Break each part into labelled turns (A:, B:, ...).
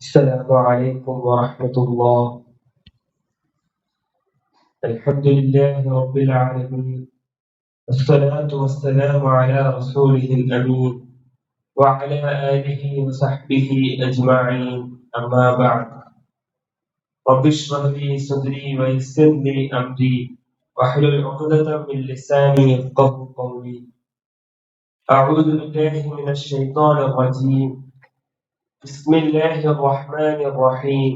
A: السلام عليكم ورحمة الله. الحمد لله رب العالمين، والصلاة والسلام على رسوله الأمين وعلى آله وصحبه أجمعين. أما بعد، رب اشرح لي صدري ويسر لي أمري واحلل عقدة من لساني يفقهوا قولي. أعوذ بالله من الشيطان الرجيم. بسم الله الرحمن الرحيم.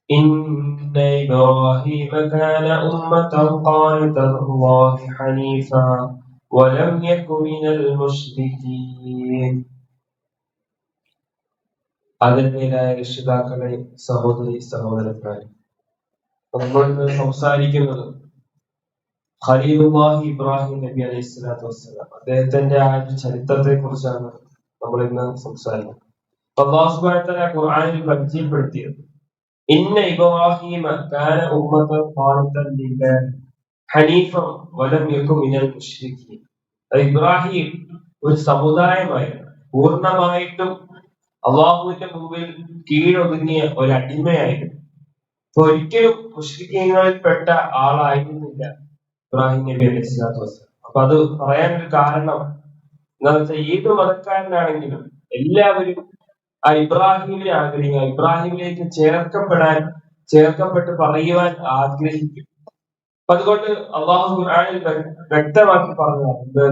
A: إن إبراهيم كان أمة قانتا لله حنيفا ولم يك من المشركين. ആദരണീയരായ രക്ഷിതാക്കളെ, സഹോദരി സഹോദരന്മാരെ, നമ്മൾ ഇന്ന് സംസാരിക്കുന്നത് ഖലീലുല്ലാഹി ഇബ്രാഹിം നബി അലൈഹി സ്വലാത്തു വസ്സലാം അദ്ദേഹത്തിന്റെ ആ ഒരു ചരിത്രത്തെ കുറിച്ചാണ് നമ്മൾ ഇന്ന് സംസാരിക്കുന്നത്. അല്ലാഹു സുബ്ഹാനഹു വ തആല ഖുർആനിൽ പരിചയപ്പെടുത്തിയത് ഇന്ന ഇബ്രാഹിമ കാന ഉമ്മത്തൻ ഖാനിതൻ ലില്ലാഹി ഹനീഫൻ വലം യകു മിനൽ മുശ്രിക്കീൻ. ഇബ്രാഹിം ഒരു സമുദായമായിരുന്നു, പൂർണ്ണമായിട്ടും അള്ളാഹുവിന്റെ മുമ്പിൽ കീഴൊതുങ്ങിയ ഒരു അടിമയായിരുന്നു. ഒരിക്കലും മുശ്രിക്കീങ്ങളിൽപ്പെട്ട ആളായിരുന്നില്ല ഇബ്രാഹിം നബി അലൈഹി സ്വലാത്തു വസ്സലാം. അപ്പൊ അത് പറയാനൊരു കാരണം എന്താണെന്ന് വെച്ചാൽ, ഏത് മതക്കാരനാണെങ്കിലും എല്ലാവരും ആ ഇബ്രാഹിമിനെ ആഗ്രഹിക്കുക, ഇബ്രാഹിമിലേക്ക് ചേർക്കപ്പെട്ട് പറയുവാൻ ആഗ്രഹിക്കും. അതുകൊണ്ട് അള്ളാഹു ഖുർആനിൽ വ്യക്തമാക്കി പറഞ്ഞതാണ്, ഇത്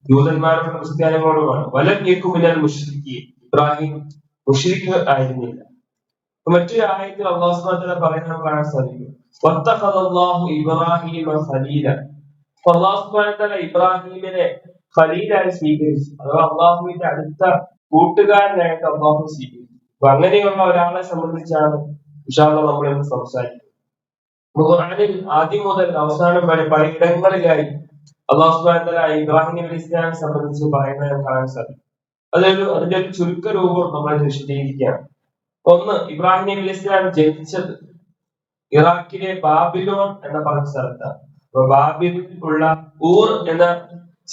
A: ജൂതന്മാരോടും ക്രിസ്ത്യാനികളോടുമാണ്. വലം യകു മിനൽ മുശ്രിക്കീൻ, ഇബ്രാഹിം മുശ്രിക്ക് ആയിരുന്നില്ല. മറ്റൊരു ആയത്തിൽ അല്ലാഹു സുബ്ഹാനഹു വ തആല പറയുന്നത് കാണാൻ സാധിക്കും, വത്തഖദല്ലാഹു ഇബ്രാഹീമ ഖലീല. അല്ലാഹു സുബ്ഹാനഹു വ തആല ഇബ്രാഹിമിനെ ഖലീലായി സ്വീകരിച്ചു, അഥവാ അള്ളാഹുവിന്റെ അടുത്ത കൂട്ടുകാരനായിട്ട് അള്ളാഹു സ്വീകരിച്ചു. അപ്പൊ അങ്ങനെയുള്ള ഒരാളെ സംബന്ധിച്ചാണ് ഇൻഷാ അല്ലാഹ് നമ്മൾ ഇന്ന് സംസാരിക്കുന്നത്. ഖുർആനിൽ ആദ്യം മുതൽ അവസാനം വരെ പലയിടങ്ങളിലായി അല്ലാഹു സുബ്ഹാനഹു വ തആല ഇബ്രാഹിം നബി ഇസ്ലാമിനെ സംബന്ധിച്ച് പറയുന്നത് കാണാൻ സാധിക്കും. അതിന്റെ ഒരു ചുരുക്ക രൂപം നമ്മൾ വിശദീകരിക്കുകയാണ്. ഒന്ന്, ഇബ്രാഹിം നബി ഇസ്ലാം ജനിച്ചത് ഇറാഖിലെ ബാബിലോൺ എന്ന പറഞ്ഞ സ്ഥലത്താണ്. അപ്പൊ ബാബിലിൽ ഉള്ള ഊർ എന്ന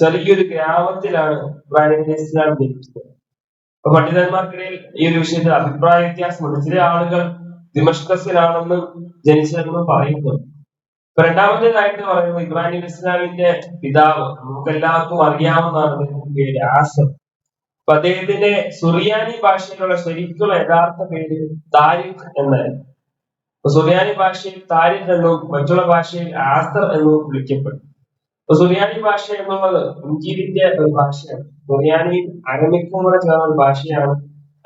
A: ചെറിയൊരു ഗ്രാമത്തിലാണ് ഇബ്രാഹിം നബി ഇസ്ലാം ജനിച്ചത്. അപ്പൊ പണ്ഡിതന്മാർക്കിടയിൽ ഈ ഒരു വിഷയത്തിൽ അഭിപ്രായ വ്യത്യാസമുണ്ട്. ചില ആളുകൾ ദിമഷ്കസിലാണെന്നും ജനിച്ചതെന്നും പറയുന്നു. ഇപ്പൊ രണ്ടാമത്തേതായിട്ട് പറയുന്നത്, ഇബ്രാഹിം നബി ഇസ്ലാമിന്റെ പിതാവ് നമുക്ക് എല്ലാവർക്കും അറിയാവുന്നതാണ്, അദ്ദേഹത്തിന്റെ പേര് ആസർ. അപ്പൊ അദ്ദേഹത്തിന്റെ സുറിയാനി ഭാഷയിലുള്ള ശരിക്കുള്ള യഥാർത്ഥ പേര് താരിഖ് എന്നായിരുന്നു. അപ്പൊ സുറിയാനി ഭാഷയിൽ താരിഖ് എന്നും മറ്റുള്ള ഭാഷയിൽ ആസർ എന്നും വിളിക്കപ്പെടും. അപ്പൊ സുറിയാനി ഭാഷ എന്നുള്ളത് ഇഞ്ചീലിന്റെ ഒരു ഭാഷയാണ്. സുറിയാനി അരമിക്കും കൂടെ ചേർന്ന ഒരു ഭാഷയാണ്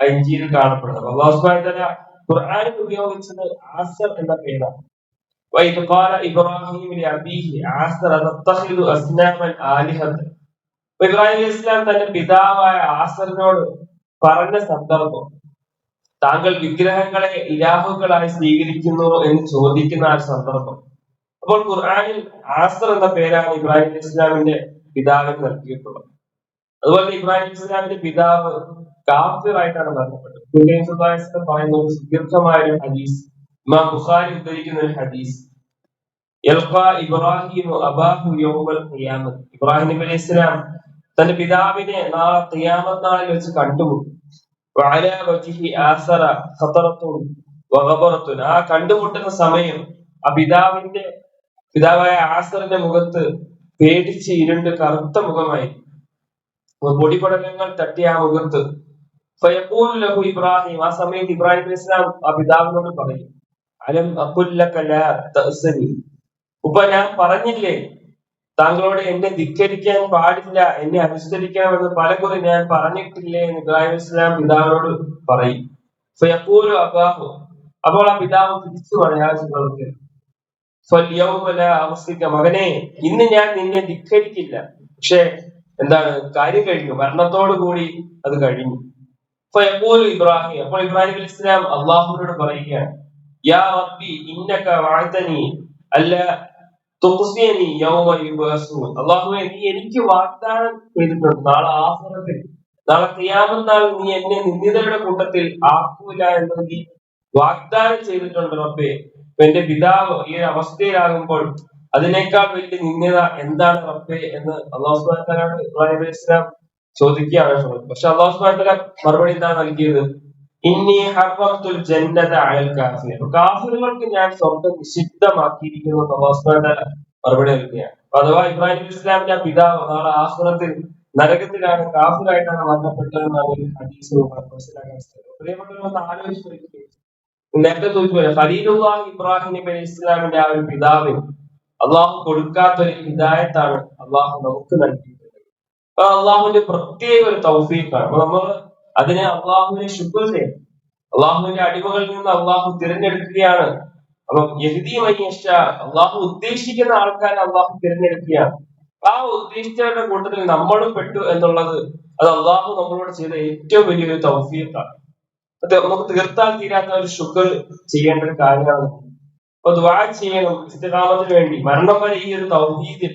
A: ആ ഇഞ്ചീലിൽ കാണപ്പെടുന്നത്. അല്ലാഹു സുബ്ഹാനഹു വ തആല ഖുർആനിൽ ഉപയോഗിച്ചത് ആസർ എന്ന പേരാണ്. വഇദ് ഖാല ഇബ്രാഹിം ലിഅബീഹി ആസർ തത്തഖിദു അസ്നാമൻ ആലിഹത. ഇബ്രാഹിം അലൈഹി ഇസ്ലാം തന്റെ പിതാവായ ആസറിനോട് പറഞ്ഞ സന്ദർഭം, താങ്കൾ വിഗ്രഹങ്ങളെ ഇലാഹുകളായി സ്വീകരിക്കുന്നു എന്ന് ചോദിക്കുന്ന ആ സന്ദർഭം. അപ്പോൾ ഖുർആനിൽ ആസർ എന്ന പേരാണ് ഇബ്രാഹിം അലൈഹി ഇസ്ലാമിന്റെ പിതാവിന് നൽകിയിട്ടുള്ളത്. അതുപോലെ ഇബ്രാഹിം അലൈഹി ഇസ്ലാമിന്റെ പിതാവ് കാഫിറായിട്ടാണ് മരണപ്പെട്ടത്. പറയുന്ന ഒരു സുദീർഘമായ ഒരു ഹദീസ്, ഇമാം ബുഖാരി ഉദ്ധരിക്കുന്ന ഒരു ഹദീസ്, ഇബ്രാഹിം അബാഹു യൗമൽ ഖിയാമത്ത്. ഇബ്രാഹിം നബി അലൈഹി ഇസ്ലാം തന്റെ പിതാവിനെ നാളെ ഖിയാമത്ത് നാളിൽ വെച്ച് കണ്ടുമുട്ടും. വഅലാ വജ്ഹി ആസറ ഖതറത്തുൻ വഗബറത്തുൻ. ആ കണ്ടുമുട്ടുന്ന സമയം ആ പിതാവായ ആസറിന്റെ മുഖത്ത് പേടിച്ച് ഇരുണ്ട് കറുത്ത മുഖമായി, പൊടിപടലങ്ങൾ തട്ടിയ ആ മുഖത്ത്. ഫയഖൂലു ലഹു ഇബ്രാഹിം, ആ സമയത്ത് ഇബ്രാഹിം അലൈഹി ഇസ്ലാം ആ പിതാവിനോട് പറയും, അലം അഖുൽ ലക ലാ തഅ്സനി. ഉപ്പ, ഞാൻ പറഞ്ഞില്ലേ താങ്കളോട് എന്നെ ധിക്കരിക്കാൻ പാടില്ല, എന്നെ അനുസരിക്കണമെന്ന് പലകുറി ഞാൻ പറഞ്ഞിട്ടില്ലേ എന്ന് ഇബ്രാഹിം അലൈഹി ഇസ്ലാം പിതാവിനോട് പറയും. ഫയഖൂലു അബാഹു, അപ്പോൾ ആ പിതാവ് തിരിച്ചു പറയാ, മകനെ, ഇന്ന് ഞാൻ നിന്നെ ധിക്കരിക്കില്ല, പക്ഷെ എന്താണ് കാര്യം കഴിഞ്ഞു, മരണത്തോടു കൂടി അത് കഴിഞ്ഞു. ഇബ്രാഹിം, അപ്പോൾ ഇബ്രാഹിം അലൈഹി ഇസ്ലാം അള്ളാഹുവിനോട് പറയുകയാണ്, യാ റബ്ബി ഇന്നക വഅദനി അല്ല തുഖ്സിനി യൗമ യുബഅസൂൻ. അല്ലാഹുവേ, നീ എനിക്ക് വാഗ്ദാനം ചെയ്തിട്ടുണ്ട്, നാളെ ആഖിറത്തിൽ, നാളെ ഖിയാമത്ത് നാളിൽ നീ എന്നെ നിന്ദിതരുടെ കൂട്ടത്തിൽ ആക്കൂല എന്ന് നീ വാഗ്ദാനം ചെയ്തിട്ടുണ്ട് റബ്ബേ. എന്റെ പിതാവ് ഈ ഒരു അവസ്ഥയിലാകുമ്പോൾ അതിനേക്കാൾ വലിയ നിന്ദത എന്താണ് റബ്ബേ എന്ന് അല്ലാഹു സുബ്ഹാനഹു വ തആല ഇബ്രാഹിം അലൈഹി ഇസ്ലാം ചോദിക്കുകയാണ്. പക്ഷെ അല്ലാഹു സുബ്ഹാനഹു വ തആല മറുപടി എന്താണ് നൽകിയത്? ഇന്നി ഹറംതുൽ ജന്നത അലൽ കാഫിർ, കാഫിറുകൾക്ക് ഞാൻ സ്വർഗ്ഗം നിഷിദ്ധമാക്കിയിരിക്കുന്നു എന്ന് അല്ലാഹു സുബ്ഹാനഹു വ തആല മറുപടി നൽകുകയാണ്. അഥവാ ഇബ്രാഹിം നബി ഇസ്ലാമിന്റെ പിതാവ് നാളെ ആഖിറത്തിൽ നരകത്തിലാണ്, കാഫിറായിട്ടാണ് മരണപ്പെട്ടതെന്നാണ് ഒരു ഹദീസ് മനസ്സിലാക്കാൻ സാധിക്കുന്നത്. പ്രിയപ്പെട്ടവരൊന്ന് ആലോചിച്ച് നോക്കിയേ. നേരത്തെ സൂചിപ്പിച്ച ഖലീലുല്ലാഹി ഇബ്രാഹിം നബി അലൈഹി ഇസ്ലാമിന്റെ ആ ഒരു പിതാവിന് അള്ളാഹു കൊടുക്കാത്ത ഒരു ഹിദായത്താണ് അള്ളാഹു നമുക്ക് നൽകിയിട്ടുള്ളത്. അപ്പൊ അള്ളാഹുവിന്റെ പ്രത്യേക ഒരു തൗഫീഖാണ്. അപ്പൊ നമ്മൾ അതിനെ അള്ളാഹുവിനെ ശുക്ർ ചെയ്യണം. അള്ളാഹുവിന്റെ അടിമകളിൽ നിന്ന് അള്ളാഹു തിരഞ്ഞെടുക്കുകയാണ്. അപ്പം യഹ്ദി മൻ യശാ, അള്ളാഹു ഉദ്ദേശിക്കുന്ന ആൾക്കാരെ അള്ളാഹു തിരഞ്ഞെടുക്കുകയാണ്. ആ ഉദ്ദേശിച്ചവരുടെ കൂട്ടത്തിൽ നമ്മളും പെട്ടു എന്നുള്ളത് അത് അള്ളാഹു നമ്മളോട് ചെയ്ത ഏറ്റവും വലിയൊരു തൗഫീഖാണ്. അത് നമുക്ക് തീർത്താൽ തീരാത്ത ഒരു ശുക്ർ ചെയ്യേണ്ട ഒരു കാര്യമാണ്. അപ്പൊ ദുആ ചെയ്യണം ഇസ്തിഖാമത്തിന് വേണ്ടി. മരണം വരെ ഈ ഒരു തൗഹീദിൽ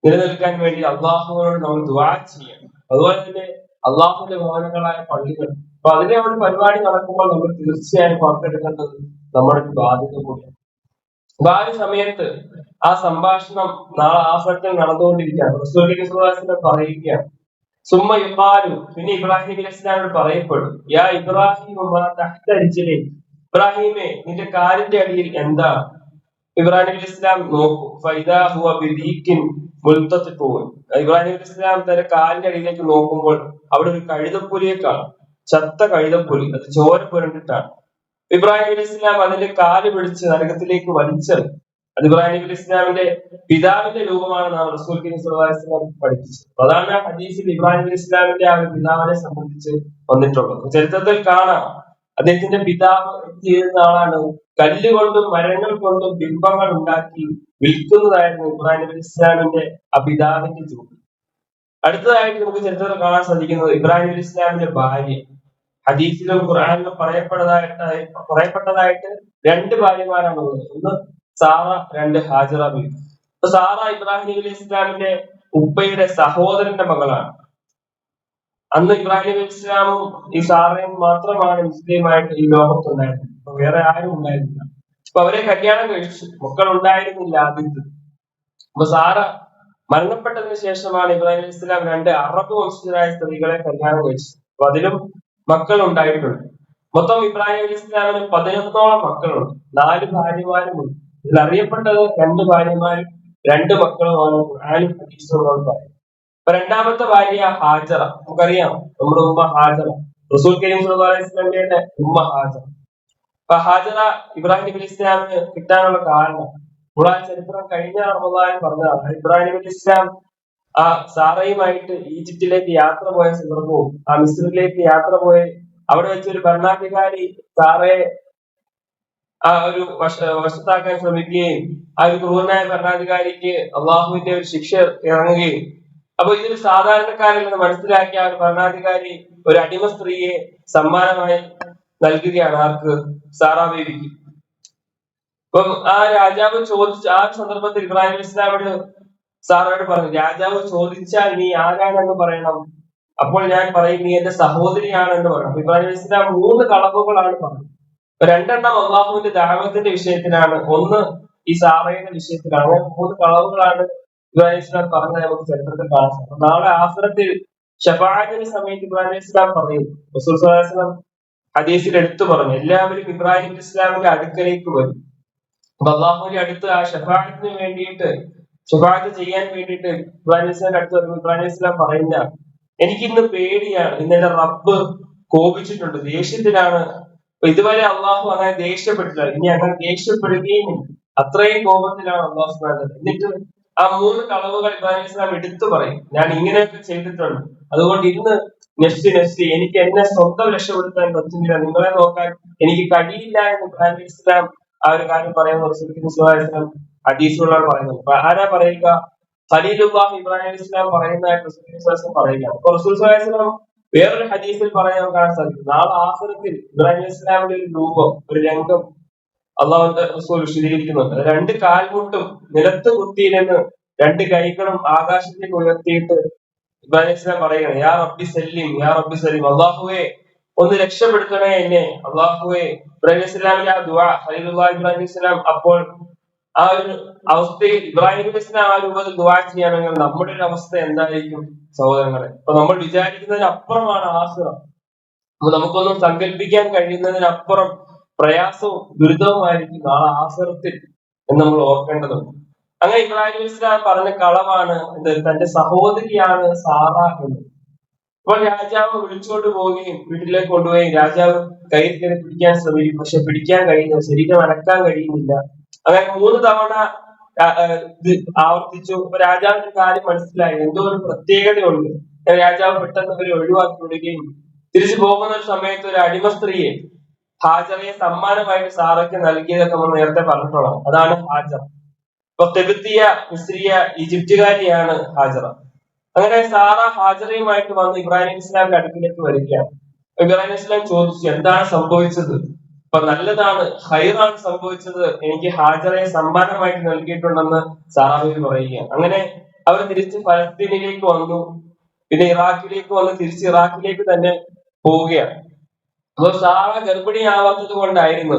A: നിലനിൽക്കാൻ വേണ്ടി അള്ളാഹുവിനോട് നമ്മൾ ദുആ ചെയ്യണം. അതുപോലെ തന്നെ അള്ളാഹുവിന്റെ ഭവനങ്ങളായ പള്ളികൾ, അപ്പൊ അതിലെ ഒരു പരിപാടി നടക്കുമ്പോൾ നമ്മൾ തീർച്ചയായും പങ്കെടുക്കേണ്ടത് നമ്മുടെ ഒരു ബാധ്യത കൂടിയാണ്. അപ്പൊ ആ ഒരു സമയത്ത് ആ സംഭാഷണം നാളെ ആഫത്തിൽ നടന്നുകൊണ്ടിരിക്കുകയാണ്. റസൂലുള്ളാഹി പറയുകയാണ്, സുമ്മ യുഖാലു, പിന്നെ ഇബ്രാഹിം നബി ഇസ്ലാമിനോട് പറയപ്പെടും, യാ ഇബ്രാഹിം മാ തഹ്ത റിജ്ലൈക്, ഇബ്രാഹിമേ നിന്റെ കാലിന്റെ അടിയിൽ എന്താണ്? ഇബ്രാഹിം നബി ഇസ്ലാം നോക്കും, ഫൈദാ ഹുവ ബിദീഖിൻ മുൽതഖിഖൂൻ, ഇബ്രാഹിം നബി ഇസ്ലാം തന്റെ കാലിന്റെ അടിയിലേക്ക് നോക്കുമ്പോൾ അവിടെ ഒരു കഴുതപ്പുലിയെ കാണും. ചത്ത കഴുതപ്പുലി, അത് ചോര പുരണ്ടിട്ടാണ്. ഇബ്രാഹിം നബി ഇസ്ലാം അതിന്റെ കാല് പിടിച്ച് നരകത്തിലേക്ക് വലിച്ചെറിയും. അത് ഇബ്രാഹിം നബി ഇസ്ലാമിന്റെ പിതാവിന്റെ രൂപമാണെന്നാണ് റസൂൽ കരീം സ്വല്ലല്ലാഹു അലൈഹി വസല്ലം പഠിപ്പിച്ചത്. അതാണ് ഹദീസിൽ ഇബ്രാഹിം നബി ഇസ്ലാമിന്റെ ആ ഒരു പിതാവിനെ സംബന്ധിച്ച് വന്നിട്ടുള്ളത്. ചരിത്രത്തിൽ കാണാം, അദ്ദേഹത്തിന്റെ പിതാവ് ചെയ്യുന്ന ആളാണ് കല്ലുകൊണ്ടും മരങ്ങൾ കൊണ്ടും ബിംബങ്ങൾ ഉണ്ടാക്കി വിൽക്കുന്നതായിരുന്നു ഇബ്രാഹിം നബി ഇസ്ലാമിന്റെ ആ പിതാവിന്റെ ജോലി. അടുത്തതായിട്ട് നമുക്ക് ചരിത്രത്തിൽ കാണാൻ സാധിക്കുന്നത് ഇബ്രാഹിം നബി ഇസ്ലാമിന്റെ ഭാര്യ. ഹദീസിലും ഖുർആനിലും പറയപ്പെട്ടതായിട്ട് രണ്ട് ഭാര്യമാരാണുള്ളത്. ഒന്ന് സാറ, രണ്ട് ഹാജറ ബീവി. അപ്പൊ സാറ ഇബ്രാഹിം നബി ഇസ്ലാമിന്റെ ഉപ്പയുടെ സഹോദരന്റെ മകളാണ്. അന്ന് ഇബ്രാഹിം നബി ഇസ്ലാമും ഈ സാറയും മാത്രമാണ് മുസ്ലിമായിട്ട് ഈ ലോകത്തുണ്ടായിരുന്നത്. അപ്പൊ വേറെ ആരും ഉണ്ടായിരുന്നില്ല. അപ്പൊ അവരെ കല്യാണം കഴിച്ചു, മക്കൾ ഉണ്ടായിരുന്നില്ല ആദ്യത്തെ. അപ്പൊ സാറ മരണപ്പെട്ടതിന് ശേഷമാണ് ഇബ്രാഹിം നബി ഇസ്ലാം രണ്ട് അറബ് വംശജരായ സ്ത്രീകളെ കല്യാണം കഴിച്ചത്. അപ്പൊ അതിലും മക്കൾ ഉണ്ടായിട്ടുണ്ട്. മൊത്തം ഇബ്രാഹിം നബി ഇസ്ലാമിന് 11ഓളം മക്കളുണ്ട്, 4 ഭാര്യമാരുമുണ്ട്. ഇതിൽ അറിയപ്പെട്ടത് 2 ഭാര്യമാരും 2 മക്കളുമാണ് ഖുർആനും ഹദീസും പറയും. അപ്പൊ രണ്ടാമത്തെ ഭാര്യ ഹാജറ, നമുക്കറിയാം നമ്മുടെ ഉമ്മ ഹാജറ, റസൂൽ കരീം സ്വല്ലല്ലാഹു അലൈഹി വസല്ലമയുടെ ഉമ്മ ഹാജറ. അപ്പൊ ഹാജറ ഇബ്രാഹിം നബി ഇസ്ലാമിന് കിട്ടാനുള്ള കാരണം ഖുർആൻ ചരിത്രം കഴിഞ്ഞ റമദാനിൽ പറഞ്ഞതാണ്. ഇബ്രാഹിം നബി ഇസ്ലാം ആ സാറയുമായിട്ട് ഈജിപ്തിലേക്ക് യാത്ര പോയ സന്ദർഭവും ആ മിസ്രിലേക്ക് യാത്ര പോയ അവിടെ വെച്ചൊരു ഭരണാധികാരി സാറയെ ആ ഒരു വശത്താക്കാൻ ശ്രമിക്കുകയും ആ ഒരു ക്രൂരനായ ഭരണാധികാരിക്ക് അള്ളാഹുവിന്റെ ഒരു ശിക്ഷ ഇറങ്ങുകയും, അപ്പൊ ഇതൊരു സാധാരണക്കാരിൽ നിന്ന് മനസ്സിലാക്കിയ ആ ഒരു ഭരണാധികാരി ഒരു അടിമ സ്ത്രീയെ സമ്മാനമായി നൽകുകയാണ്. ആർക്ക്? സാറാ ബീവിക്ക്. അപ്പം ആ രാജാവ് ചോദിച്ച ആ സന്ദർഭത്തിൽ ഇബ്രാഹിം ഇസ്ലാമോട് സാറയോട് പറഞ്ഞു, രാജാവ് ചോദിച്ചാൽ നീ ആരാണെന്ന് പറയണം. അപ്പോൾ ഞാൻ പറയും നീ എന്റെ സഹോദരിയാണെന്ന് പറയണം. ഇബ്രാഹിം ഇസ്ലാം 3 കളവുകളാണ് പറഞ്ഞത്. 2 അള്ളാഹുവിന്റെ ദഅവത്തിന്റെ വിഷയത്തിലാണ്, 1 ഈ സാറയുടെ വിഷയത്തിലാണ്. 3 കളവുകളാണ് ഇബ്രാഹിം ഇസ്ലാം പറഞ്ഞത് നമുക്ക് ചരിത്രത്തിൽ കാണാൻ സാധിക്കും. നാളെ ആഖിറത്തിൽ ശഫാഅത്തിന്റെ സമയത്ത് ഇബ്രാഹിം ഇസ്ലാം പറയും, റസൂൽ സ്വല്ലല്ലാഹു അലൈഹി വസല്ലം ഹദീസിൽ എടുത്തു പറഞ്ഞു, എല്ലാവരും ഇബ്രാഹിം ഇസ്ലാമിന്റെ അടുക്കലേക്ക് വരും. അപ്പൊ അള്ളാഹുവിന്റെ അടുത്ത് ആ ഷഫാഅത്തിന് വേണ്ടിയിട്ട്, ഷഫാഅത്ത് ചെയ്യാൻ വേണ്ടിയിട്ട് ഇബ്രാഹിം ഇസ്ലാമിന്റെ അടുത്ത് വരുമ്പോൾ ഇബ്രാഹിം ഇസ്ലാം പറയുന്ന, എനിക്കിന്ന് പേടിയാണ്, ഇന്ന് എന്റെ റബ്ബ് കോപിച്ചിട്ടുണ്ട്, ദേഷ്യത്തിലാണ്. അപ്പൊ ഇതുവരെ അള്ളാഹു അങ്ങനെ ദേഷ്യപ്പെട്ടില്ല, ഇനി അങ്ങനെ ദേഷ്യപ്പെടുകയും അത്രയും കോപത്തിലാണ് അള്ളാഹു സുബ്ഹാനഹു വ തആല. എന്നിട്ട് ആ 3 കളവുകൾ ഇബ്രാഹിം ഇസ്ലാം എടുത്തു പറയും, ഞാൻ ഇങ്ങനെയൊക്കെ ചെയ്തിട്ടുണ്ട്, അതുകൊണ്ട് ഇന്ന് നെഫ്സി എനിക്ക് എന്നെ സ്വന്തം രക്ഷപ്പെടുത്താൻ പറ്റുന്നില്ല, നിങ്ങളെ നോക്കാൻ എനിക്ക് കഴിയില്ല എന്ന് ഇബ്രാഹിം ഇസ്ലാം ആ ഒരു കാര്യം പറയുമ്പോൾ റസൂൽ സ്വല്ലല്ലാഹു അലൈഹി വസല്ലം ഹദീസുകളാണ് പറയുന്നത്. അപ്പൊ ആരാ പറയുക? ഖലീലുല്ലാഹ് ഇബ്രാഹിം ഇസ്ലാം പറയുന്നതായിട്ട് റസൂൽ സ്വല്ലല്ലാഹു അലൈഹി വസല്ലം പറയുക. അപ്പൊ റസൂൽ സ്വല്ലല്ലാഹു അലൈഹി വസല്ലം വേറൊരു ഹദീസിൽ പറയാൻ കാണാൻ സാധിക്കും, നാളെ ആഖിറത്തിൽ ഇബ്രാഹിം ഇസ്ലാമിന്റെ ഒരു രൂപം, ഒരു രംഗം അള്ളാഹുവിന്റെ റസൂൽ വിശദീകരിക്കുന്നുണ്ട്. 2 കാൽമുട്ടും നിലത്ത് കുത്തിയിരുന്ന് 2 കൈകളും ആകാശത്തേക്ക് ഉയർത്തിയിട്ട് ഇബ്രാഹിം ഇസ്ലാം പറയുകയാണ്, യാ റബ്ബി സല്ലിം, യാ റബ്ബി സല്ലിം, അള്ളാഹുവേ ഒന്ന് രക്ഷപ്പെടുത്തണേ എന്നെ, അള്ളാഹുവേ. ഇബ്രാഹിം ഇസ്ലാമിന്റെ ആ ദുആ, ഖലീലുല്ലാഹ് ഇബ്രാഹിം ഇസ്ലാം അപ്പോൾ ആ ഒരു അവസ്ഥയിൽ ഇബ്രാഹിം ഇസ്ലാം ആ രൂപത്തിൽ ദുആ ചെയ്യുകയാണെങ്കിൽ നമ്മുടെ ഒരു അവസ്ഥ എന്തായിരിക്കും സഹോദരങ്ങളെ? അപ്പൊ നമ്മൾ വിചാരിക്കുന്നതിന് അപ്പുറമാണ് ആഖിറ. അപ്പൊ നമുക്കൊന്നും സങ്കല്പിക്കാൻ കഴിയുന്നതിനപ്പുറം പ്രയാസവും ദുരിതവുമായിരിക്കും നാളെ ആഖിറത്തിൽ എന്ന് നമ്മൾ ഓർക്കേണ്ടതുണ്ട്. അങ്ങനെ ഇബ്രാഹിം അലൈഹി സ്വലാം പറഞ്ഞ കളവാണ് തന്റെ സഹോദരിയാണ് സാറ എന്ന്. അപ്പോൾ രാജാവ് വിളിച്ചുകൊണ്ട് പോവുകയും വീട്ടിലേക്ക് കൊണ്ടുപോയി രാജാവ് കയ്യിൽ കയറി പിടിക്കാൻ ശ്രമിക്കും. പക്ഷെ പിടിക്കാൻ കഴിയുന്നില്ല, ശരീരം അനക്കാൻ കഴിയുന്നില്ല. അങ്ങനെ 3 തവണ ഇത് ആവർത്തിച്ചു. അപ്പൊ രാജാവിന് കാര്യം മനസ്സിലായി, എന്തോ ഒരു പ്രത്യേകതയുണ്ട്. രാജാവ് പെട്ടെന്ന് ഇവരെ ഒഴിവാക്കി വിടുകയും തിരിച്ചു പോകുന്ന ഒരു സമയത്ത് ഒരു അടിമ സ്ത്രീയെ, ഹാജറയെ സമ്മാനമായിട്ട് സാറയ്ക്ക് നൽകിയതൊക്കെ നമ്മൾ നേരത്തെ പറഞ്ഞിട്ടുള്ളത്. അതാണ് ഹാജറ. ഇപ്പൊ തെബിത്തിയ മിസ്രിയ ഈജിപ്തുകാരിയാണ് ഹാജറ. അങ്ങനെ സാറ ഹാജറയുമായിട്ട് വന്ന് ഇബ്രാഹിം അലൈഹി ഇസ്ലാമിന്റെ അടുക്കിലേക്ക് വരികയാണ്. ഇബ്രാഹിം അലൈഹി ഇസ്ലാം ചോദിച്ചു, എന്താണ് സംഭവിച്ചത്? അപ്പൊ നല്ലതാണ്, ഹൈറാണ് സംഭവിച്ചത്, എനിക്ക് ഹാജറയെ സമ്മാനമായിട്ട് നൽകിയിട്ടുണ്ടെന്ന് സാറാബി പറയുകയാണ്. അങ്ങനെ അവർ തിരിച്ച് ഫലസ്തീനിലേക്ക് വന്നു, പിന്നെ ഇറാഖിലേക്ക് വന്ന് തിരിച്ച് ഇറാഖിലേക്ക് തന്നെ പോവുകയാണ്. അപ്പൊ സാറ ഗർഭിണിയാവാത്തത് കൊണ്ടായിരുന്നു.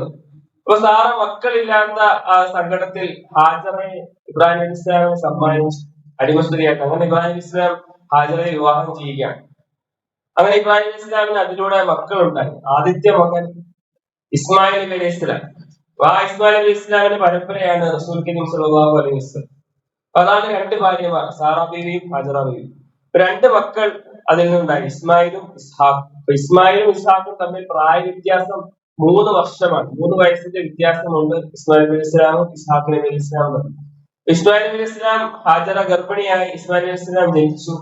A: അപ്പൊ സാറ മക്കളില്ലാത്ത ആ സങ്കടത്തിൽ ഹാജറയെ ഇബ്രാഹിം അലൈഹി ഇസ്ലാമിനെ സമ്മാനിച്ചു അടിമസ്ത്രീയായിട്ട്. അങ്ങനെ ഇബ്രാഹിം അലൈഹി ഇസ്ലാം ഹാജറയെ വിവാഹം ചെയ്യുകയാണ്. അങ്ങനെ ഇബ്രാഹിം അലൈഹി ഇസ്ലാമിന് അതിലൂടെ മക്കളുണ്ടായി. ആദ്യത്തെ മകൻ ഇസ്മായിൽ നബി അലൈഹി ഇസ്ലാം. ആ ഇസ്മായിൽ അലൈഹി ഇസ്ലാമിന്റെ പരമ്പരയാണ് റസൂൽ കരീം സ്വല്ലല്ലാഹു അലൈഹി വസല്ലം. അതാണ് 2 ഭാര്യമാർ, സാറ ബീവിയും ഹാജറ ബീവിയും. 2 മക്കൾ അതിൽ നിന്നുണ്ടായി, ഇസ്മായിലും ഇസ്ഹാഖും. ഇസ്മായിലും ഇസ്ഹാഖും തമ്മിൽ പ്രായ വ്യത്യാസം 3 വർഷമാണ്. 3 വയസ്സിന്റെ വ്യത്യാസമുണ്ട് ഇസ്മായിൽ നബി ഇസ്ലാമും ഇസ്ഹാഖ് നബി ഇസ്ലാമും തമ്മിൽ. ഇസ്മായിൽ നബി ഇസ്ലാം ഹാജറ ഗർഭിണിയായി ഇസ്മായിൽ നബി ഇസ്ലാം ജനിച്ചു.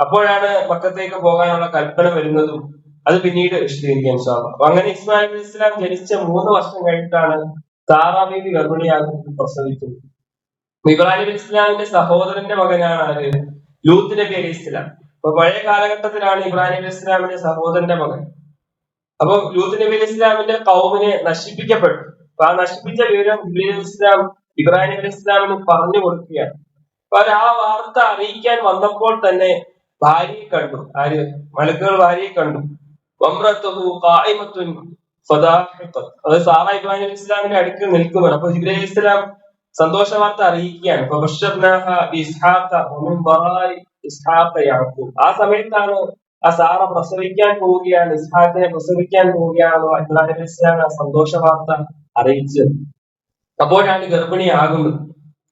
A: അപ്പോഴാണ് മക്കത്തേക്ക് പോകാനുള്ള കൽപ്പന വരുന്നതും. അത് പിന്നീട് വിശദീകരിക്കാം ഇൻഷാ അല്ലാഹ്. അപ്പൊ അങ്ങനെ ഇസ്മായിൽ നബി ഇസ്ലാം ജനിച്ച 3 വർഷം കഴിഞ്ഞിട്ടാണ് സാറ ബീവി ഗർഭിണിയാകുന്നത്, പ്രസവിക്കുന്നത്. ഇബ്രാഹിം അലൈഹി ഇസ്ലാമിന്റെ സഹോദരന്റെ മകനാണ് ആര്? ലൂത്ത് നബി അലൈഹി ഇസ്ലാം. അപ്പൊ പഴയ കാലഘട്ടത്തിലാണ് ഇബ്രാഹിം അലൈഹി ഇസ്ലാമിന്റെ സഹോദരന്റെ മകൻ. അപ്പൊ ലൂത്ത് നബി അലൈഹി ഇസ്ലാമിന്റെ കൗമിനെ നശിപ്പിക്കപ്പെട്ടു. അപ്പൊ ആ നശിപ്പിച്ച വിവരം ജിബ്രീൽ അലൈഹി ഇസ്ലാം ഇബ്രാഹിം അലൈഹി ഇസ്ലാമിന് പറഞ്ഞു കൊടുക്കുകയാണ്. അപ്പൊ ആ വാർത്ത അറിയിക്കാൻ വന്നപ്പോൾ തന്നെ ഭാര്യയെ കണ്ടു. ആര്? മലക്കുകൾ ഭാര്യയെ കണ്ടു. അത് സാറ ഇബ്രാഹിം അലൈഹി ഇസ്ലാമിന്റെ അടുക്കൽ നിൽക്കുവാണ്. അപ്പൊ ജിബ്രീൽ അലൈഹി ഇസ്ലാം സന്തോഷ വാർത്ത അറിയിക്കുകയാണ്. ആ സമയത്താണ് ആ സാറ പ്രസവിക്കാൻ പോവുകയാണ്, ഇസ്ഹാഖിനെ പ്രസവിക്കാൻ പോവുകയാണെന്ന് ഇബ്രാഹിം അലൈഹി ഇസ്ലാം ആ സന്തോഷ വാർത്ത അറിയിച്ചത്. അപ്പോഴാണ് ഗർഭിണിയാകുന്നത്.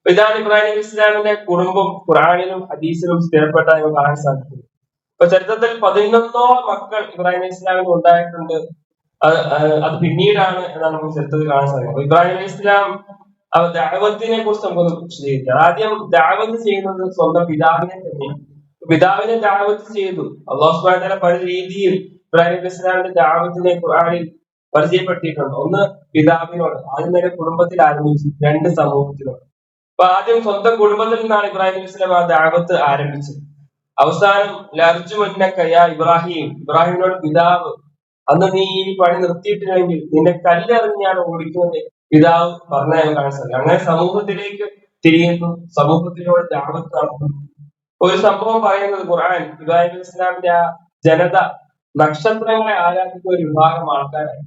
A: ഇതാണ് ഇബ്രാഹിം അലൈഹി ഇസ്ലാമിന്റെ കുടുംബം ഖുർആനിലും ഹദീസിലും സ്ഥിരപ്പെട്ടതായി കാണാൻ സാധിക്കുന്നത്. ഇപ്പൊ ചരിത്രത്തിൽ 11ഓളം മക്കൾ ഇബ്രാഹിം അലൈഹി ഇസ്ലാമിന് ഉണ്ടായിട്ടുണ്ട്. അത് പിന്നീടാണ് എന്നാണ് നമുക്ക് ചരിത്രത്തിൽ കാണാൻ സാധിക്കുന്നത്. ഇബ്രാഹിം അലൈഹി ഇസ്ലാം ദഅവത്തിനെ കുറിച്ച് നമുക്കൊന്ന് വിശദീകരിക്കാം. ആദ്യം ദഅവത്ത് ചെയ്യുന്നത് സ്വന്തം പിതാവിനെ തന്നെയാണ്. പിതാവിനെ ദഅവത്ത് ചെയ്തു. അല്ലാഹു സുബ്ഹാനഹു വ തആല പല രീതിയിൽ ഇബ്രാഹിം അലൈഹി ഇസ്ലാമിന്റെ ദഅവത്തിനെ ഖുർആനിൽ പരിചയപ്പെടുത്തിയിട്ടുണ്ട്. ഒന്ന് പിതാവിനോട്, ആദ്യം തന്നെ കുടുംബത്തിൽ ആരംഭിച്ചു, 2 സമൂഹത്തിനോട്. അപ്പൊ ആദ്യം സ്വന്തം കുടുംബത്തിൽ നിന്നാണ് ഇബ്രാഹിം അലൈഹി ഇസ്ലാം ആ ദഅവത്ത് ആരംഭിച്ചത്. അവസാനം ഇബ്രാഹിം, ഇബ്രാഹിമിനോട് പിതാവ്, അന്ന് നീ ഈ പണി നിർത്തിയിട്ടില്ലെങ്കിൽ നിന്നെ കല്ലെറിഞ്ഞാണ് ഓടിക്കുന്നത് പിതാവ് പറഞ്ഞാൽ കാണാൻ സാധിക്കും. അങ്ങനെ സമൂഹത്തിലേക്ക് തിരിയുന്നു, സമൂഹത്തിനോട് ദഅവത്ത് നടത്തുന്നു. ഒരു സംഭവം പറയുന്നത് ഖുർആൻ ഇബ്രാഹിം അലൈഹി ഇസ്ലാമിന്റെ ആ ജനത നക്ഷത്രങ്ങളെ ആരാധിക്കുന്ന ഒരു വിഭാഗം ആൾക്കാരായി.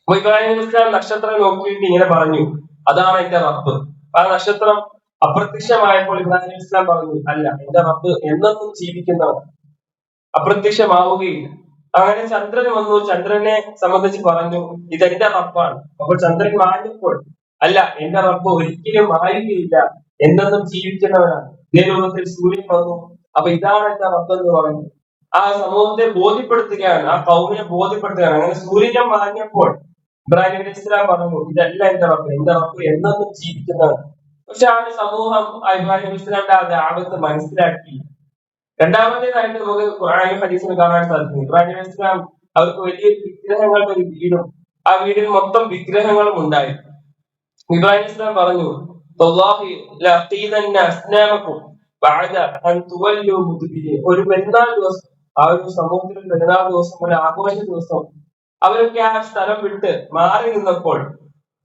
A: അപ്പൊ ഇബ്രാഹിം അലൈഹി ഇസ്ലാം നക്ഷത്രം നോക്കിയിട്ട് ഇങ്ങനെ പറഞ്ഞു, അതാണ് എന്റെ റബ്ബ്. ആ നക്ഷത്രം അപ്രത്യക്ഷമായപ്പോൾ ഇബ്രാഹിം അലൈഹി ഇസ്ലാം പറഞ്ഞു, അല്ല, എന്റെ റബ്ബ് എന്നെന്നും ജീവിക്കുന്നവൻ, അപ്രത്യക്ഷമാവുകയില്ല. അങ്ങനെ ചന്ദ്രൻ വന്നു, ചന്ദ്രനെ സംബന്ധിച്ച് പറഞ്ഞു, ഇതെന്റെ റബ്ബാണ്. അപ്പോൾ ചന്ദ്രൻ മാഞ്ഞപ്പോൾ, അല്ല, എന്റെ റബ്ബ് ഒരിക്കലും മായുകയില്ല, എന്നെന്നും ജീവിക്കുന്നവനാണ്. ഇതേ രൂപത്തിൽ സൂര്യൻ വന്നു, അപ്പൊ ഇതാണ് എന്റെ റബ്ബ് എന്ന് പറഞ്ഞു. ആ സമൂഹത്തെ ബോധ്യപ്പെടുത്തുകയാണ്, ആ കൗമിനെ ബോധ്യപ്പെടുത്തുകയാണ്. അങ്ങനെ സൂര്യനെ മാഞ്ഞപ്പോൾ ഇബ്രാഹിം അലൈഹി ഇസ്ലാം പറഞ്ഞു, ഇതല്ല എന്റെ റബ്ബ് എന്നെന്നും ജീവിക്കുന്നവൻ. പക്ഷെ ആ ഒരു സമൂഹം ഇബ്രാഹിം അലൈഹി ഇസ്ലാമിന്റെ ആ ദഅവത്ത് മനസ്സിലാക്കി. രണ്ടാമത്തേതായിട്ട് നമുക്ക് ഖുർആനിലും ഹദീസിലും കാണാൻ സാധിക്കും, ഇബ്രാഹിം അലൈഹി ഇസ്ലാം അവർക്ക് വലിയ വിഗ്രഹങ്ങളുടെ ഒരു വീടും, ആ വീടിൽ മൊത്തം വിഗ്രഹങ്ങളും ഉണ്ടായി. ഇബ്രാഹിം ഇസ്ലാം പറഞ്ഞു, ഒരു പെരുന്നാൾ ദിവസം, ആ ഒരു സമൂഹത്തിൽ പെരുന്നാൾ ദിവസം, ഒരു ആഘോഷ ദിവസം അവരൊക്കെ ആ സ്ഥലം വിട്ട് മാറി നിന്നപ്പോൾ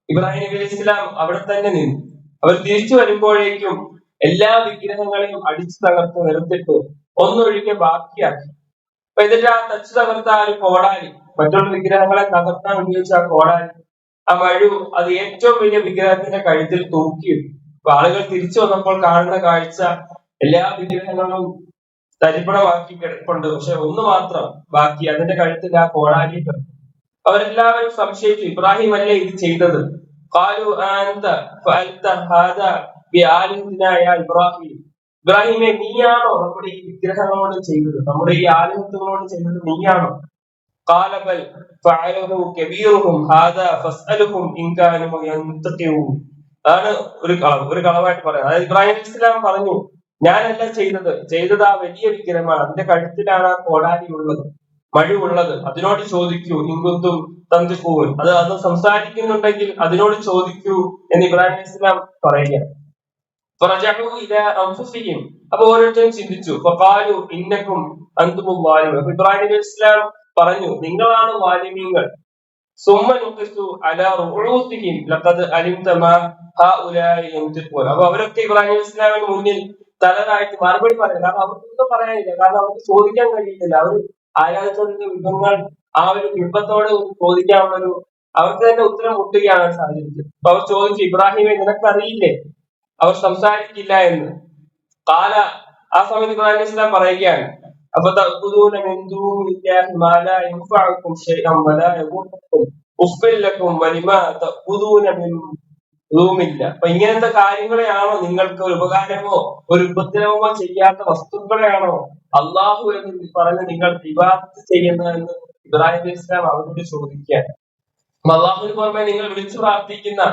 A: ഇബ്രാഹിം നബി അലൈഹി ഇസ്ലാം അവിടെ തന്നെ നിന്നു. അവർ തിരിച്ചു വരുമ്പോഴേക്കും എല്ലാ വിഗ്രഹങ്ങളെയും അടിച്ചു തകർത്ത് നിരത്തിട്ട് ഒന്നൊഴികെ ബാക്കിയാക്കി. അപ്പൊ എന്നിട്ട് ആ തച്ചു തകർത്ത ആ ഒരു കോടാലി, മറ്റുള്ള വിഗ്രഹങ്ങളെ തകർത്താൻ ഉപയോഗിച്ച ആ കോടാലി, ആ മഴു, അത് ഏറ്റവും വലിയ വിഗ്രഹത്തിന്റെ കഴുത്തിൽ തൂക്കിയിട്ടു. അപ്പൊ ആളുകൾ തിരിച്ചു വന്നപ്പോൾ കാണുന്ന കാഴ്ച, എല്ലാ വിഗ്രഹങ്ങളും തരിപ്പണമാക്കി കിടപ്പുണ്ട്. പക്ഷെ ഒന്ന് മാത്രം ബാക്കി, അതിന്റെ കഴുത്തിൽ ആ കോടാലി കിടക്കും. അവരെല്ലാവരും സംശയിച്ചു, ഇബ്രാഹിം അല്ലേ ഇത് ചെയ്തത്. ഖാലു അൻത ഫഅൽത ഹാദാ ബിആലിഹതിനാ യാ ഇബ്രാഹിം. ഇബ്രാഹിമെ, നീയാണോ നമ്മുടെ ഈ വിഗ്രഹങ്ങളോട് ചെയ്തത്, നമ്മുടെ ഈ ആലിഹത്തുകളോട് ചെയ്തത് നീയാണോ? ഖാല ബൽ ഫഅലഹു കബീറുഹും ഹാദാ ഫസ്അലുഹും ഇൻ കാനൂ യൻതഖിഊൻ. അതാണ് ഒരു കളവായിട്ട് പറയുന്നത്. അതായത് ഇബ്രാഹിം അലൈഹി ഇസ്ലാം പറഞ്ഞു, ഞാനല്ല ചെയ്തത് ആ വലിയ വിഗ്രഹമാണ്, അതിന്റെ കഴുത്തിലാണ് ആ കോടാലി ഉള്ളത്, മഴുവുള്ളത്. അതിനോട് ചോദിക്കൂ, ഇൻകുന്തും തന്തിഖൂൻ, അത് സംസാരിക്കുന്നുണ്ടെങ്കിൽ അതിനോട് ചോദിക്കൂ എന്ന് ഇബ്രാഹിം അലൈഹി ഇസ്ലാം പറയുകയാണ്. ഫറജഉ ഇലാ അൻഫുസിഹിം, അപ്പൊ ഓരോരുത്തരും ചിന്തിച്ചു. ഫഖാലു ഇന്നകും അൻതുമുൽ ളാലിമൂൻ. അപ്പൊ ഇബ്രാഹിം അലൈഹി ഇസ്ലാം പറഞ്ഞു, നിങ്ങളാണ് ളാലിമീങ്ങൾ. സുമ്മ നുഖിസു അലാ റുഊസിഹിം ലഖദ് അലിംത മാ ഹഉലാഇ യൻതിഖൂൻ. അപ്പൊ അവരൊക്കെ ഇബ്രാഹിം അലൈഹി ഇസ്ലാമിന് മുന്നിൽ തലതായിട്ട് മറുപടി പറയും. കാരണം അവർക്കൊന്നും പറയാനില്ല, കാരണം അവർക്ക് ചോദിക്കാൻ കഴിയുന്നില്ല. അവർ ആരാധനയുടെ വിഭവങ്ങൾ ആ ഒരു ബിംബത്തോട് ചോദിക്കാനുള്ളൊരു, അവർക്ക് തന്നെ ഉത്തരം മുട്ടുകയാണ് ആ സാഹചര്യത്തിൽ. അപ്പൊ അവർ ചോദിച്ചു, ഇബ്രാഹിമെ, നിനക്കറിയില്ലേ അവർ സംസാരിക്കില്ല എന്ന്? കാല, ആ സമയത്ത് ഇബ്രാഹിം അലൈഹി ഇസ്ലാം പറയുകയാണ്, അപ്പൊ തഅഖുദൂന മിൻ ദൂനില്ലാഹി മാ ലാ യൻഫഉകും ശൈഅൻ വലാ യദുറുക്കും ഉഫ്ഫിൽ ലക്കും വലിമാ തഅഖുദൂന മിൻ ദൂനില്ല. അപ്പൊ ഇങ്ങനത്തെ കാര്യങ്ങളെയാണോ, നിങ്ങൾക്ക് ഒരു ഉപകാരമോ ഒരു ഉപദ്രവമോ ചെയ്യാത്ത വസ്തുക്കളെയാണോ അള്ളാഹു എന്ന് പറഞ്ഞ് നിങ്ങൾ ഇബാദത്ത് ചെയ്യുന്നതെന്ന് ഇബ്രാഹിം അലൈഹി ഇസ്ലാം അവരോട് ചോദിക്കുകയാണ്. അള്ളാഹുവിന് പുറമെ നിങ്ങൾ വിളിച്ചു പ്രാർത്ഥിക്കുന്ന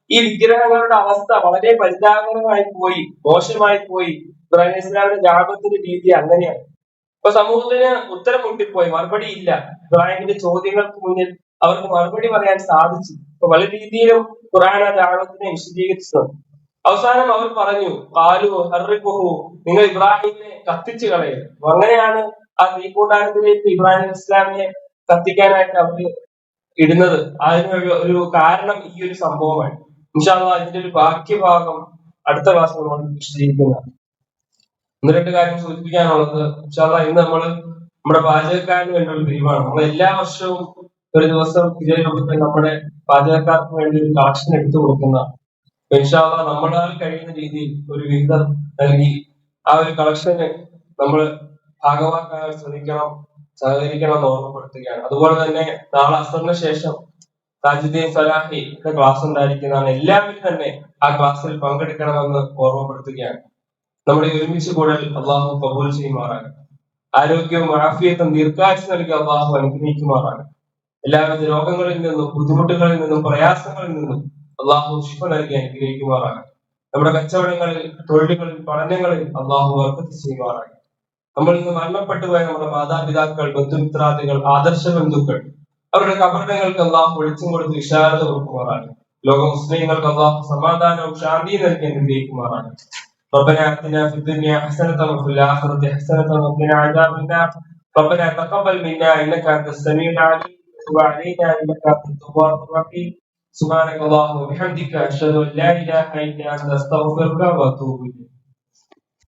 A: ഈ വിഗ്രഹങ്ങളുടെ അവസ്ഥ വളരെ പരിതാപകരമായി പോയി, മോശമായി പോയി. ഇബ്രാഹിം അലൈഹി ഇസ്ലാമിന്റെ ദഅവത്തിന്റെ രീതി അങ്ങനെയാണ്. ഇപ്പൊ സമൂഹത്തിന് ഉത്തരം മുട്ടിപ്പോയി, മറുപടി ഇല്ല. ഇബ്രാഹിമിന്റെ ചോദ്യങ്ങൾക്ക് മുന്നിൽ അവർക്ക് മറുപടി പറയാൻ സാധിച്ചു. ഇപ്പൊ പല രീതിയിലും ഖുർആൻ ആ ദഅവത്തിനെ വിശദീകരിച്ചു. അവസാനം അവർ പറഞ്ഞു, ഖാലു ഹർറിഖുഹു, നിങ്ങൾ ഇബ്രാഹിമിനെ കത്തിച്ചു കളയുക. അങ്ങനെയാണ് ആ തീക്കൂട്ടാരത്തിലേക്ക് ഇബ്രാഹിം അലൈഹി ഇസ്ലാമിനെ കത്തിക്കാനായിട്ട് അവർ ഇടുന്നത്. അതിന് ഒരു കാരണം ഈ ഒരു സംഭവമാണ്. ഇൻഷാ അല്ലാഹ് ഇതിന്റെ ഒരു ബാക്കി ഭാഗം അടുത്ത ക്ലാസ്സിൽ നമ്മൾ വിശദീകരിക്കുന്നതാണ്. ഒന്ന് രണ്ട് കാര്യം സൂചിപ്പിക്കാനുള്ളത്, ഇൻഷാ അല്ലാഹ് ഇന്ന് നമ്മുടെ പാചകക്കാരന് വേണ്ടി ഒരു ലീവാണ്. നമ്മൾ എല്ലാ വർഷവും ഒരു ദിവസം വിജയരൂപത്തിൽ നമ്മുടെ പാചകക്കാർക്ക് വേണ്ടി ഒരു കളക്ഷൻ എടുത്തു കൊടുക്കുന്നതാണ്. ഇൻഷാ അല്ലാഹ് നമ്മളാൽ കഴിയുന്ന രീതിയിൽ ഒരു വിഹിതം നൽകി ആ ഒരു കളക്ഷന് നമ്മൾ ഭാഗമാക്കാൻ ശ്രമിക്കണം, സഹകരിക്കണം എന്ന് ഓർമ്മപ്പെടുത്തുകയാണ്. അതുപോലെ തന്നെ നാളെ അസറിന് ശേഷം താജുദ്ദീൻ സലാഹിയുടെ ക്ലാസ് ഉണ്ടായിരിക്കുന്നതാണ്. എല്ലാവരും തന്നെ ആ ക്ലാസ്സിൽ പങ്കെടുക്കണമെന്ന് ഓർമ്മപ്പെടുത്തുകയാണ്. നമ്മുടെ ഒരുമിച്ച് കൂടൽ അള്ളാഹു കബൂൽ ചെയ്യുമാറാകട്ടെ. ആരോഗ്യവും ആഫിയത്തും ദീർഘായുസ്സ് നൽകി അള്ളാഹു അനുഗ്രഹിക്കുമാറാകട്ടെ. എല്ലാവിധ രോഗങ്ങളിൽ നിന്നും ബുദ്ധിമുട്ടുകളിൽ നിന്നും പ്രയാസങ്ങളിൽ നിന്നും അള്ളാഹു ശിഫ നൽകി അനുഗ്രഹിക്കുമാറാകട്ടെ. നമ്മുടെ കച്ചവടങ്ങളിൽ, തൊഴിലുകളിൽ, പഠനങ്ങളിൽ അള്ളാഹു ബർക്കത്ത് ചെയ്യുമാറാകട്ടെ. നമ്മൾ ഇന്ന് മരണപ്പെട്ടു പോയ നമ്മുടെ മാതാപിതാക്കൾ, ബന്ധുമിത്രാദികൾ, ആദർശ ബന്ധുക്കൾ, അവരുടെ കബറിടങ്ങൾക്ക് അള്ളാഹു വെളിച്ചം കൊടുത്ത് വിശാലത കൊടുക്കുമാറാകട്ടെ. ലോക മുസ്ലിങ്ങൾക്ക് അള്ളാഹു സമാധാനവും ശാന്തിയും നൽകി അനുഗ്രഹിക്കുമാറാകട്ടെ. ربنا آتنا في الدنيا حسنة وفي الآخرة حسنة وقنا عذاب النار. ربنا تقبل منا إنك أنت السميع العليم وتب علينا إنك أنت التواب الرحيم. سبحانك اللهم وبحمدك أشهد أن لا إله إلا أنت أستغفرك وأتوب إليك.